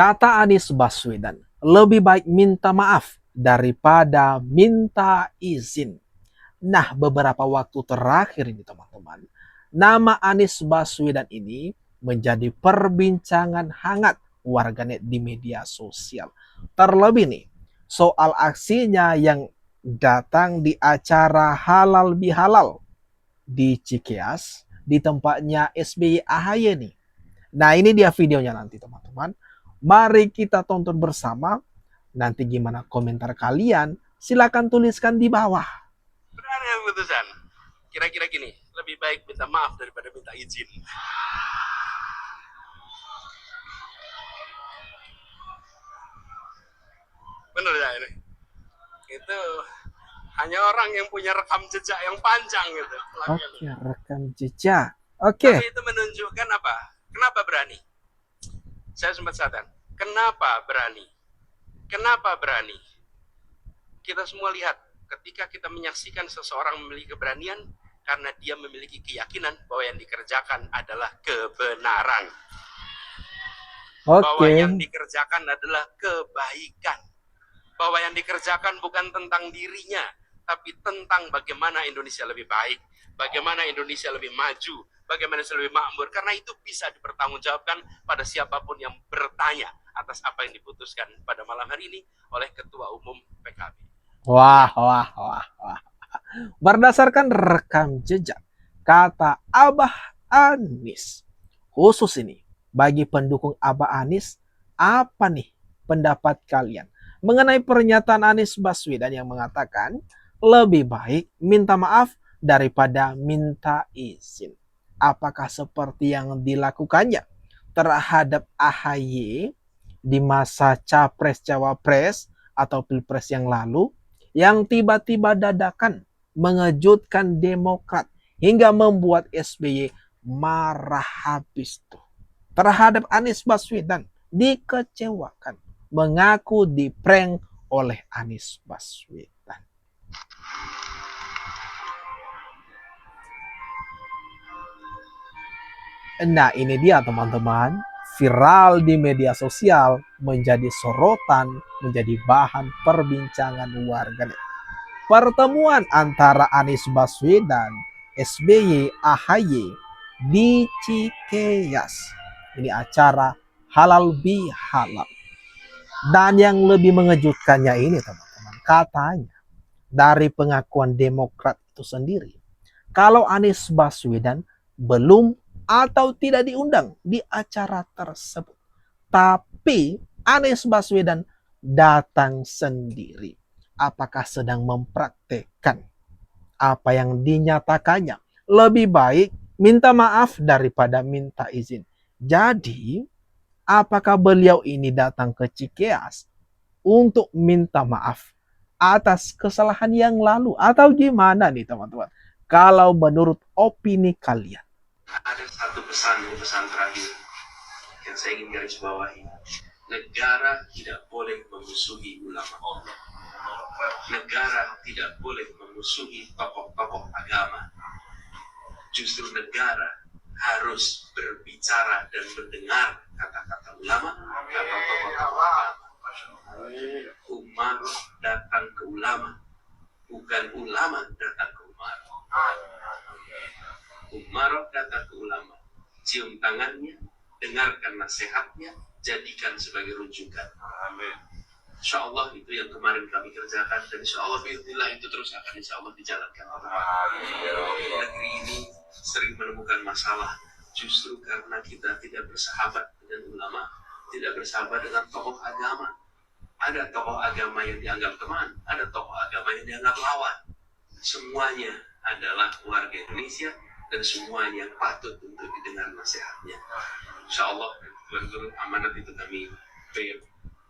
Kata Anies Baswedan, lebih baik minta maaf daripada minta izin. Nah, beberapa waktu terakhir ini teman-teman, nama Anies Baswedan ini menjadi perbincangan hangat warganet di media sosial. Terlebih nih, soal aksinya yang datang di acara Halal Bihalal di Cikeas, di tempatnya SBY AHY nih. Nah, ini dia videonya nanti teman-teman. Mari kita tonton bersama. Nanti gimana komentar kalian? Silakan tuliskan di bawah. Benar ya keputusan. Kira-kira gini, lebih baik minta maaf daripada minta izin. Benar ya ini? Itu hanya orang yang punya rekam jejak yang panjang gitu. Oke, rekam jejak. Oke. Tapi itu menunjukkan apa? Kenapa berani? Saya sempat sadar. Kenapa berani? Kenapa berani? Kita semua lihat, ketika kita menyaksikan seseorang memiliki keberanian, karena dia memiliki keyakinan bahwa yang dikerjakan adalah kebenaran. Bahwa yang dikerjakan adalah kebaikan. Bahwa yang dikerjakan bukan tentang dirinya, tapi tentang bagaimana Indonesia lebih baik, bagaimana Indonesia lebih maju, bagaimana Indonesia lebih makmur. Karena itu bisa dipertanggungjawabkan pada siapapun yang bertanya atas apa yang diputuskan pada malam hari ini oleh Ketua Umum PKB. Wah. Berdasarkan rekam jejak, kata Abah Anies, khusus ini bagi pendukung Abah Anies, apa nih pendapat kalian mengenai pernyataan Anies Baswedan yang mengatakan lebih baik minta maaf daripada minta izin? Apakah seperti yang dilakukannya terhadap AHY di masa Capres-Cawapres atau Pilpres yang lalu, yang tiba-tiba dadakan mengejutkan Demokrat hingga membuat SBY marah habis tuh terhadap Anies Baswedan, dikecewakan, mengaku diprank oleh Anies Baswedan. Nah, ini dia teman-teman, viral di media sosial, menjadi sorotan, menjadi bahan perbincangan warganet. Pertemuan antara Anies Baswedan, SBY, AHY di Cikeas. Ini acara Halal Bihalal. Dan yang lebih mengejutkannya ini teman-teman, katanya dari pengakuan Demokrat itu sendiri, kalau Anies Baswedan belum atau tidak diundang di acara tersebut. Tapi Anies Baswedan datang sendiri. Apakah sedang mempraktekkan apa yang dinyatakannya? Lebih baik minta maaf daripada minta izin. Jadi, apakah beliau ini datang ke Cikeas untuk minta maaf atas kesalahan yang lalu? Atau gimana nih teman-teman? Kalau menurut opini kalian. Ada satu pesan terakhir yang saya ingin garis bawahi. Negara tidak boleh memusuhi ulama Allah. Negara tidak boleh memusuhi tokoh-tokoh agama. Justru negara harus berbicara dan mendengar kata-kata ulama, kata tokoh-tokoh agama. Umar datang ke ulama, bukan ulama datang ke Umar. Umar datang ke ulama, cium tangannya, dengarkan nasihatnya, jadikan sebagai rujukan. Amin. Insya Allah itu yang kemarin kami kerjakan, dan insya Allah itu terus akan insya Allah dijalankan. Negeri ini sering menemukan masalah justru karena kita tidak bersahabat dengan ulama, tidak bersahabat dengan tokoh agama. Ada tokoh agama yang dianggap teman, ada tokoh agama yang dianggap lawan. Semuanya adalah warga Indonesia dan semuanya patut untuk didengar nasihatnya. Insya Allah Tuhan amanat itu kami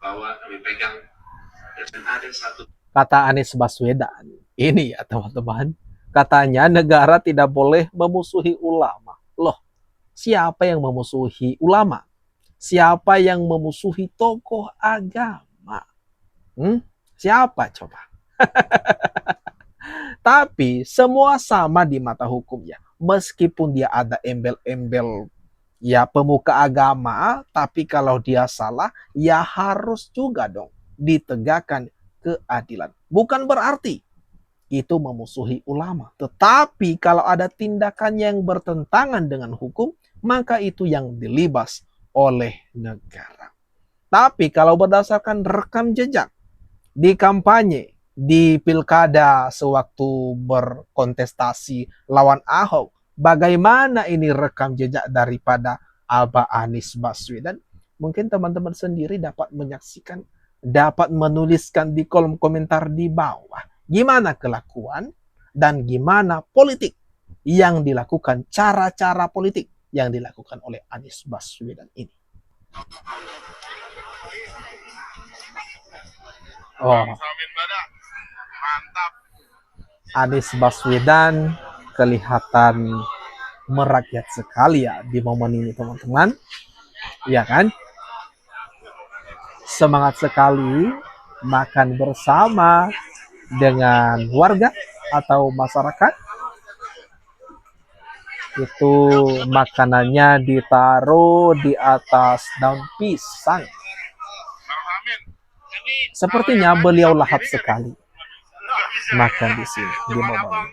bawa, kami pegang. Dan ada satu kata Anies Baswedan ini ya teman-teman, katanya negara tidak boleh memusuhi ulama. Loh, siapa yang memusuhi ulama? Siapa yang memusuhi tokoh agama? Siapa coba? Tapi semua sama di mata hukum ya. Meskipun dia ada embel-embel ya pemuka agama, tapi kalau dia salah, ya harus juga dong ditegakkan keadilan. Bukan berarti itu memusuhi ulama. Tetapi kalau ada tindakan yang bertentangan dengan hukum, maka itu yang dilibas oleh negara. Tapi kalau berdasarkan rekam jejak di kampanye, di pilkada sewaktu berkontestasi lawan Ahok, bagaimana ini rekam jejak daripada Abah Anies Baswedan? Mungkin teman-teman sendiri dapat menyaksikan, dapat menuliskan di kolom komentar di bawah. Gimana kelakuan dan gimana politik yang dilakukan, cara-cara politik yang dilakukan oleh Anies Baswedan ini. Oh, Mantap. Anies Baswedan kelihatan merakyat sekali ya di momen ini teman-teman. Ya kan? Semangat sekali makan bersama dengan warga atau masyarakat. Itu makanannya ditaruh di atas daun pisang. Sepertinya beliau lahap sekali makan di sini di momen.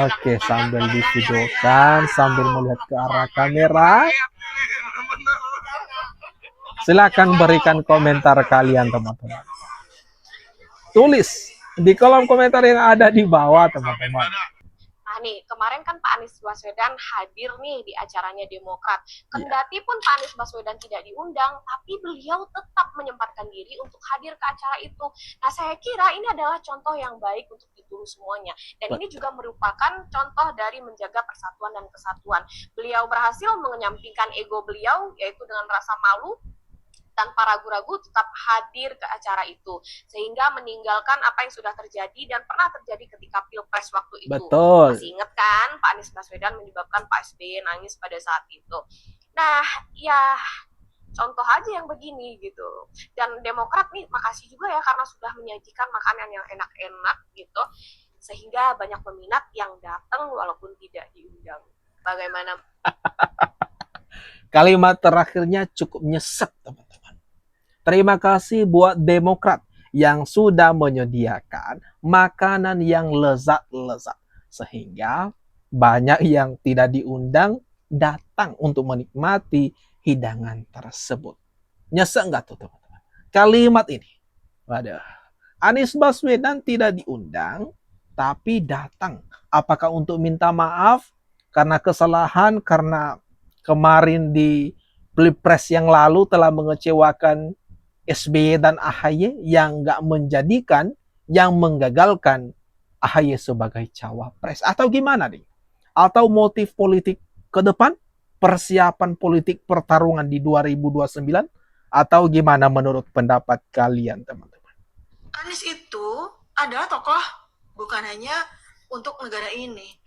Oke, sambil divideokan, sambil melihat ke arah kamera. Silakan berikan komentar kalian teman-teman. Tulis di kolom komentar yang ada di bawah teman-teman. Nah nih, kemarin kan Pak Anies Baswedan hadir nih di acaranya Demokrat. Kendati pun Pak Anies Baswedan tidak diundang, tapi beliau tetap menyempatkan diri untuk hadir ke acara itu. Nah, saya kira ini adalah contoh yang baik untuk ditiru semuanya. Dan ini juga merupakan contoh dari menjaga persatuan dan kesatuan. Beliau berhasil menyampingkan ego beliau, yaitu dengan rasa malu, tanpa ragu-ragu tetap hadir ke acara itu, sehingga meninggalkan apa yang sudah terjadi dan pernah terjadi ketika Pilpres waktu itu. Betul. Masih ingat kan, Pak Anies Baswedan menyebabkan Pak SBY nangis pada saat itu. Nah, ya contoh aja yang begini gitu. Dan Demokrat nih, makasih juga ya karena sudah menyajikan makanan yang enak-enak gitu, sehingga banyak peminat yang datang walaupun tidak diundang. Bagaimana? Kalimat terakhirnya cukup nyesek teman-teman. Terima kasih buat Demokrat yang sudah menyediakan makanan yang lezat-lezat. Sehingga banyak yang tidak diundang datang untuk menikmati hidangan tersebut. Nyesek nggak tuh teman-teman? Kalimat ini. Waduh. Anies Baswedan tidak diundang, tapi datang. Apakah untuk minta maaf karena kesalahan, karena kemarin di Pilpres yang lalu telah mengecewakan SBY dan AHY yang nggak menjadikan, yang menggagalkan AHY sebagai cawapres? Atau gimana nih? Atau motif politik ke depan? Persiapan politik pertarungan di 2029? Atau gimana menurut pendapat kalian teman-teman? Anies itu adalah tokoh bukan hanya untuk negara ini.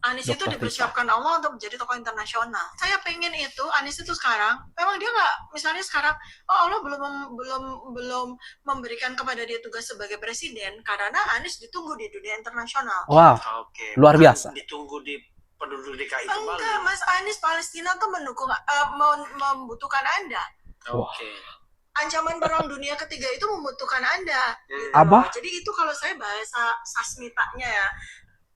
Anies itu dipersiapkan Allah untuk menjadi tokoh internasional. Saya pengen itu Anies itu sekarang, memang dia nggak, misalnya sekarang, oh Allah belum memberikan kepada dia tugas sebagai presiden karena Anies ditunggu di dunia internasional. Wah, luar biasa. Ditunggu di penduduk DKI itu. Enggak, Mas Anies, Palestina tuh membutuhkan Anda. Oke. Ancaman perang dunia ketiga itu membutuhkan Anda. Gitu. Abah? Jadi itu kalau saya bahasa sasmitanya ya,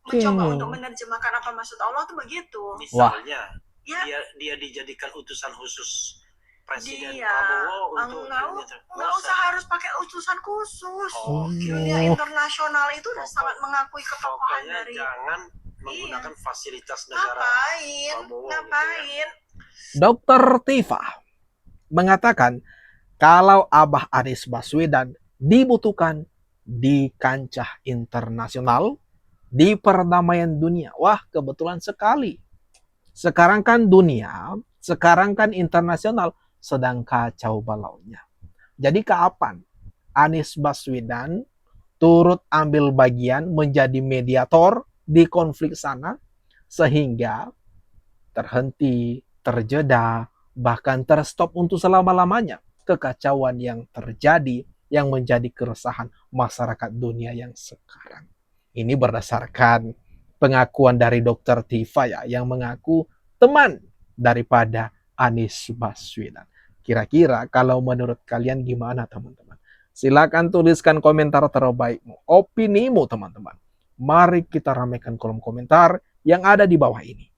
mencoba untuk menerjemahkan apa maksud Allah tuh begitu. Misalnya, ya, dia dijadikan utusan khusus Presiden dia, Prabowo untuk nggak usah harus pakai utusan khusus. Oke. Dunia internasional itu udah sangat mengakui ketokohan Pokoknya dari. jangan menggunakan fasilitas negara. Ngapain? Dr. Tifa mengatakan kalau Abah Anies Baswedan dibutuhkan di kancah internasional, di perdamaian dunia. Wah, kebetulan sekali. Sekarang kan dunia, sekarang kan internasional sedang kacau balaunya. Jadi kapan Anies Baswedan turut ambil bagian menjadi mediator di konflik sana sehingga terhenti, terjeda, bahkan terstop untuk selama-lamanya kekacauan yang terjadi yang menjadi keresahan masyarakat dunia yang sekarang. Ini berdasarkan pengakuan dari Dokter Tifa ya, yang mengaku teman daripada Anies Baswedan. Kira-kira kalau menurut kalian gimana teman-teman? Silakan tuliskan komentar terbaikmu, opinimu teman-teman. Mari kita ramaikan kolom komentar yang ada di bawah ini.